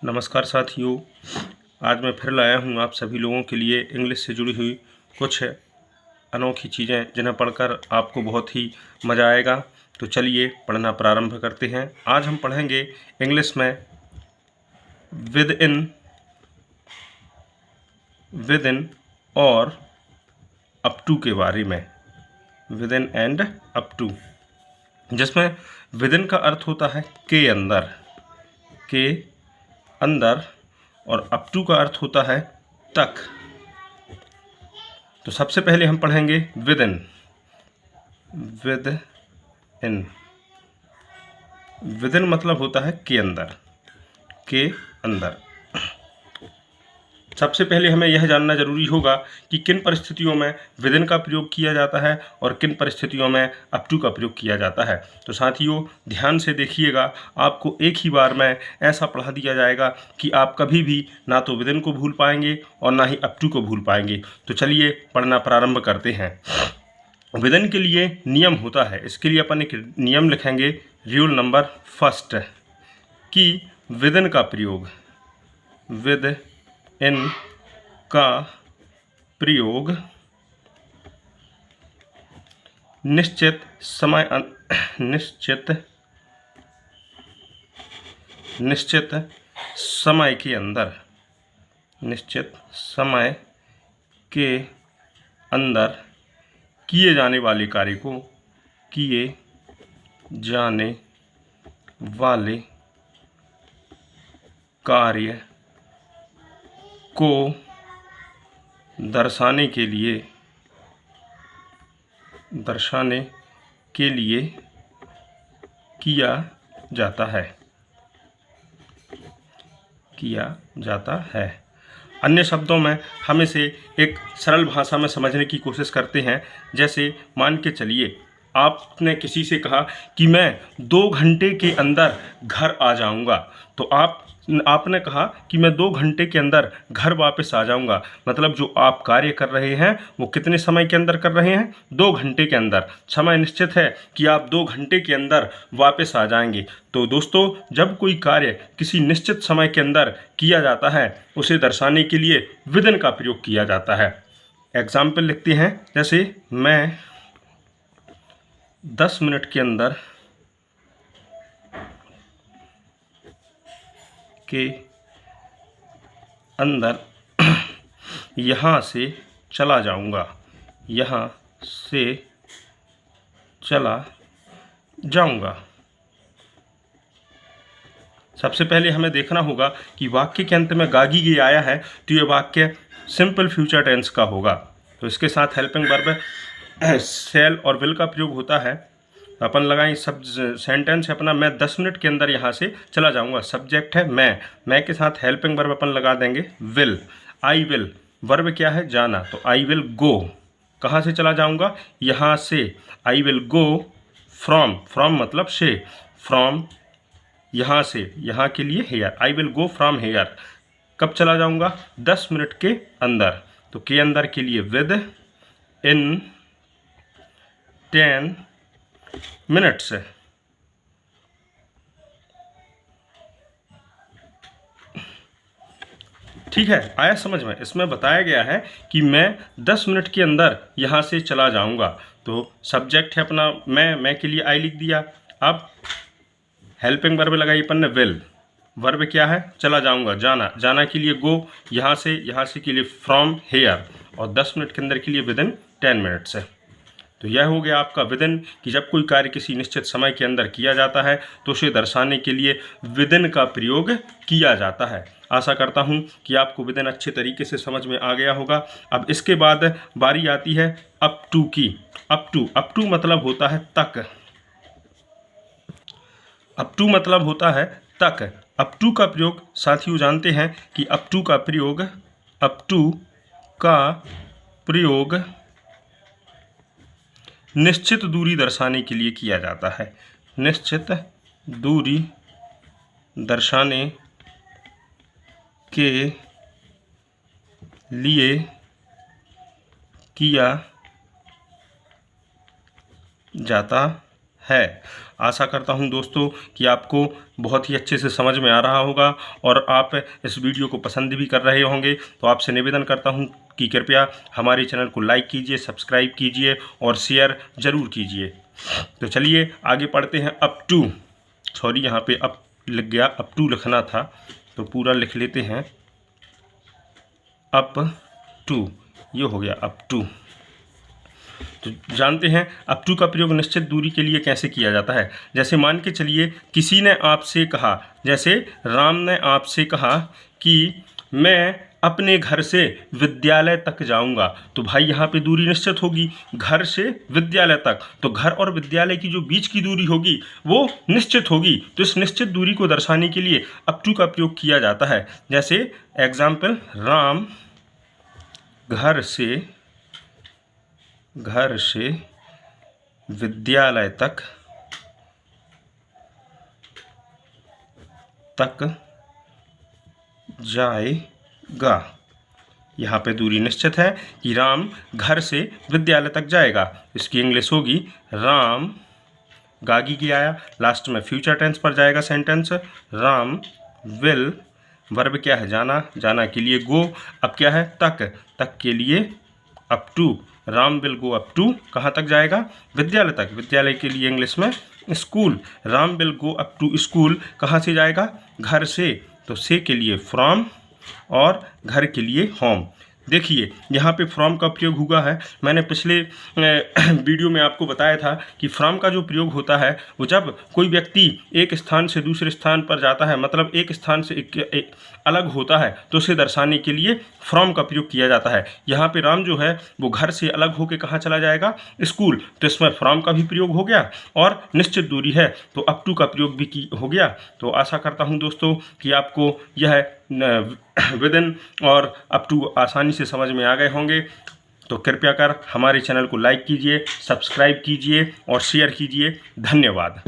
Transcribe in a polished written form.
नमस्कार साथियों, आज मैं फिर लाया हूँ आप सभी लोगों के लिए इंग्लिश से जुड़ी हुई कुछ अनोखी चीज़ें जिन्हें पढ़कर आपको बहुत ही मज़ा आएगा। तो चलिए पढ़ना प्रारंभ करते हैं। आज हम पढ़ेंगे इंग्लिश में विद इन और अप टू के बारे में। Within and up to, जिसमें विद इन का अर्थ होता है के अंदर और अप टू का अर्थ होता है तक। तो सबसे पहले हम पढ़ेंगे विद इन। विद इन मतलब होता है के अंदर। सबसे पहले हमें यह जानना जरूरी होगा कि किन परिस्थितियों में विद इन का प्रयोग किया जाता है और किन परिस्थितियों में अप टू का प्रयोग किया जाता है। तो साथियों ध्यान से देखिएगा, आपको एक ही बार में ऐसा पढ़ा दिया जाएगा कि आप कभी भी ना तो विद इन को भूल पाएंगे और ना ही अप टू को भूल पाएंगे। तो चलिए पढ़ना प्रारंभ करते हैं। विद इन के लिए नियम होता है, इसके लिए अपन एक नियम लिखेंगे, रूल नंबर फर्स्ट, कि विद इन का प्रयोग निश्चित समय के अंदर किए जाने वाले कार्य को दर्शाने के लिए किया जाता है। अन्य शब्दों में हम इसे एक सरल भाषा में समझने की कोशिश करते हैं। जैसे मान के चलिए आपने किसी से कहा कि मैं 2 घंटे के अंदर घर आ जाऊंगा। तो आपने कहा कि मैं 2 घंटे के अंदर घर वापस आ जाऊंगा, मतलब जो आप कार्य कर रहे हैं वो कितने समय के अंदर कर रहे हैं? 2 घंटे के अंदर। समय निश्चित है कि आप 2 घंटे के अंदर वापस आ जाएंगे। तो दोस्तों, जब कोई कार्य किसी निश्चित समय के अंदर किया जाता है उसे दर्शाने के लिए विद इन का प्रयोग किया जाता है। एग्जाम्पल लिखते हैं, जैसे मैं 10 मिनट के अंदर यहाँ से चला जाऊंगा। सबसे पहले हमें देखना होगा कि वाक्य के अंत में गागी गे आया है तो ये वाक्य सिंपल फ्यूचर टेंस का होगा। तो इसके साथ हेल्पिंग वर्ब शैल और विल का प्रयोग होता है। अपन लगाएं सब सेंटेंस है अपना, मैं 10 मिनट के अंदर यहाँ से चला जाऊंगा। सब्जेक्ट है मैं के साथ हेल्पिंग वर्ब अपन लगा देंगे विल। आई विल, वर्ब क्या है? जाना। तो आई विल गो, कहाँ से चला जाऊंगा? यहाँ से। आई विल गो फ्रॉम मतलब से, फ्रॉम यहाँ से, यहाँ के लिए here. I will go from here. कब चला जाऊंगा? 10 मिनट के अंदर। तो के अंदर के लिए विद इन 10 मिनट्स। ठीक है, आया समझ में? इसमें बताया गया है कि मैं 10 मिनट के अंदर यहाँ से चला जाऊंगा। तो सब्जेक्ट है अपना मैं के लिए आई लिख दिया। अब हेल्पिंग वर्ब लगाई अपन ने विल। वर्ब क्या है? चला जाऊंगा, जाना के लिए गो, यहाँ से के लिए फ्रॉम हेयर, और 10 मिनट के अंदर के लिए विद इन 10 मिनट्स है। तो यह हो गया आपका विद इन, कि जब कोई कार्य किसी निश्चित समय के अंदर किया जाता है तो उसे दर्शाने के लिए विद इन का प्रयोग किया जाता है। आशा करता हूं कि आपको विद इन अच्छे तरीके से समझ में आ गया होगा। अब इसके बाद बारी आती है अप टू की। अप टू मतलब होता है तक। अप टू मतलब होता है तक। अप टू का प्रयोग साथियों जानते हैं कि अप टू का प्रयोग निश्चित दूरी दर्शाने के लिए किया जाता है। निश्चित दूरी दर्शाने के लिए किया जाता है। आशा करता हूं दोस्तों कि आपको बहुत ही अच्छे से समझ में आ रहा होगा और आप इस वीडियो को पसंद भी कर रहे होंगे। तो आपसे निवेदन करता हूं कि कृपया हमारे चैनल को लाइक कीजिए, सब्सक्राइब कीजिए और शेयर ज़रूर कीजिए। तो चलिए आगे पढ़ते हैं। अप टू, सॉरी यहाँ पे अप लिख गया, अप टू लिखना था तो पूरा लिख लेते हैं। अप टू, ये हो गया अप टू। तो जानते हैं अप टू का प्रयोग निश्चित दूरी के लिए कैसे किया जाता है। जैसे मान के चलिए किसी ने आपसे कहा, जैसे राम ने आपसे कहा कि मैं अपने घर से विद्यालय तक जाऊंगा, तो भाई यहाँ पे दूरी निश्चित होगी, घर से विद्यालय तक। तो घर और विद्यालय की जो बीच की दूरी होगी वो निश्चित होगी। तो इस निश्चित दूरी को दर्शाने के लिए अप टू का प्रयोग किया जाता है। जैसे एग्जाम्पल, राम घर से विद्यालय तक जाएगा। यहाँ पे दूरी निश्चित है कि राम घर से विद्यालय तक जाएगा। इसकी इंग्लिश होगी राम, गागी की आया, लास्ट में फ्यूचर टेंस पर जाएगा सेंटेंस। राम विल, वर्ब क्या है, जाना, जाना के लिए गो, अब क्या है तक, तक के लिए up to. Ram will go up to, कहाँ तक जाएगा, विद्यालय तक। विद्यालय के लिए इंग्लिश में school. Ram will go up to school, कहाँ से जाएगा, घर से। तो से के लिए फ्रॉम और घर के लिए होम। देखिए यहाँ पे फ्रॉम का प्रयोग हुआ है। मैंने पिछले वीडियो में आपको बताया था कि फ्रॉम का जो प्रयोग होता है वो जब कोई व्यक्ति एक स्थान से दूसरे स्थान पर जाता है, मतलब एक स्थान से एक अलग होता है, तो उसे दर्शाने के लिए फ्रॉम का प्रयोग किया जाता है। यहाँ पे राम जो है वो घर से अलग होकर कहाँ चला जाएगा, स्कूल। तो इसमें फ्रॉम का भी प्रयोग हो गया और निश्चित दूरी है तो अप टू का प्रयोग भी हो गया। तो आशा करता हूँ दोस्तों कि आपको यह विदिन और अप टू आसानी से समझ में आ गए होंगे। तो कृपया कर हमारे चैनल को लाइक कीजिए, सब्सक्राइब कीजिए और शेयर कीजिए। धन्यवाद।